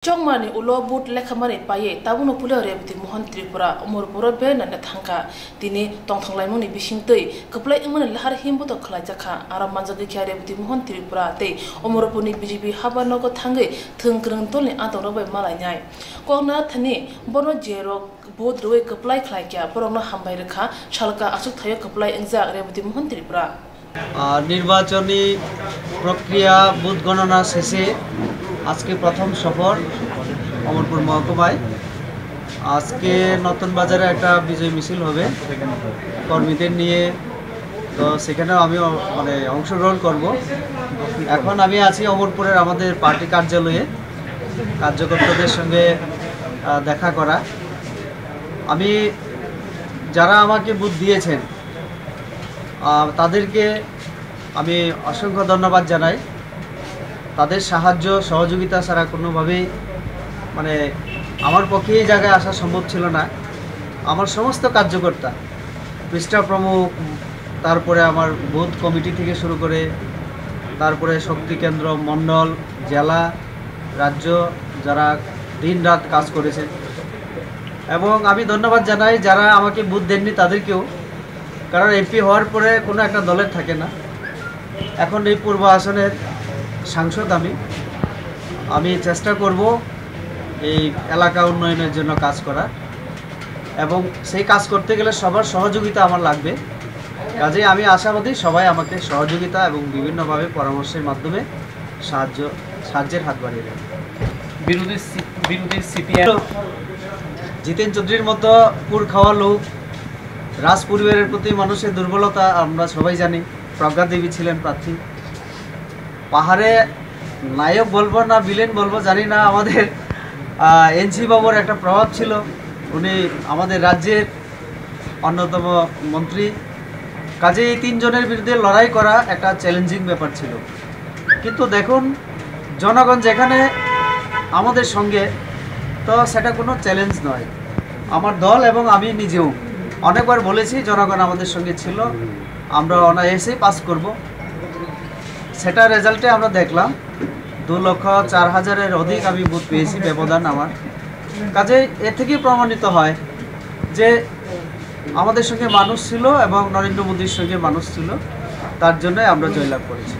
Chongmani ulo but lekhamari paye tabuno pula rebti mohan tripura umur pura be na thangka tini tongthanglai moni bisingtei kaplai imon lahar himbu to khlai jakha aram manjagi kya rebti mohan tripura te umur puni BJP haba nogo thangai thungkrang tolni atoro bai malai nyai kongna thani bono jero bod roi kaplai khlai kya borona hambai rekha chalka asuk thayo kaplai engjak rebti mohan tripura নির্বাচনী প্রক্রিয়া booth গণনা শেষে আজকে প্রথম সফর অমরপুর মহকুমায়। আজকে নতুন বাজারে একটা বিজয় মিছিল হবে কর্মীদের নিয়ে, তো সেখানেও আমি অংশগ্রহণ করব। এখন আমি আছি অমরপুরের আমাদের পার্টি কার্যালয়ে কার্যকর্তাদের সঙ্গে দেখা করা। আমি যারা আমাকে বুথ দিয়েছেন তাদেরকে আমি অসংখ্য ধন্যবাদ জানাই। তাদের সাহায্য সহযোগিতা ছাড়া কোনোভাবেই আমার পক্ষে এই জায়গায় আসা সম্ভব ছিল না। আমার সমস্ত কার্যকর্তা পৃষ্ঠা প্রমুখ, তারপরে আমার বুথ কমিটি থেকে শুরু করে তারপরে শক্তি কেন্দ্র, মণ্ডল, জেলা, রাজ্য যারা দিন রাত কাজ করেছে, এবং আমি ধন্যবাদ জানাই যারা আমাকে বুথ দেননি তাদেরকেও, কারণ এমপি হওয়ার পরে কোনো একটা দলের থাকে না। এখন এই পূর্ব আসনের সাংসদ আমি চেষ্টা করব এই এলাকা উন্নয়নের জন্য কাজ করা, এবং সেই কাজ করতে গেলে সবার সহযোগিতা আমার লাগবে। কাজেই আমি আশাবাদী সবাই আমাকে সহযোগিতা এবং বিভিন্নভাবে পরামর্শের মাধ্যমে সাহায্যের হাত বাড়িয়ে দেবে। বিরোধী সিপিএম জিতেন চৌধুরীর মতো পুর খাওয়া লোক, রাজ পরিবারের প্রতি মানুষের দুর্বলতা আমরা সবাই জানি। প্রজ্ঞা দেবী ছিলেন প্রার্থী। পাহাড়ে নায়ক বলবো না ভিলেন বলবো জানি না, আমাদের এনসি বাবুর একটা প্রভাব ছিল। উনি আমাদের রাজ্যের অন্যতম মন্ত্রী। কাজে এই তিনজনের বিরুদ্ধে লড়াই করা একটা চ্যালেঞ্জিং ব্যাপার ছিল। কিন্তু দেখুন, জনগণ যেখানে আমাদের সঙ্গে, তো সেটা কোনো চ্যালেঞ্জ নয়। আমার দল এবং আমি নিজেও অনেকবার বলেছি জনগণ আমাদের সঙ্গে ছিল, আমরা অনায়াসেই পাস করব। সেটা রেজাল্টে আমরা দেখলাম 2,04,000-এর অধিক আমি বুথ পেয়েছি, ব্যবধান আমার। কাজে এ থেকেই প্রমাণিত হয় যে আমাদের সঙ্গে মানুষ ছিল এবং নরেন্দ্র মোদীর সঙ্গে মানুষ ছিল, তার জন্যই আমরা জয়লাভ করেছি।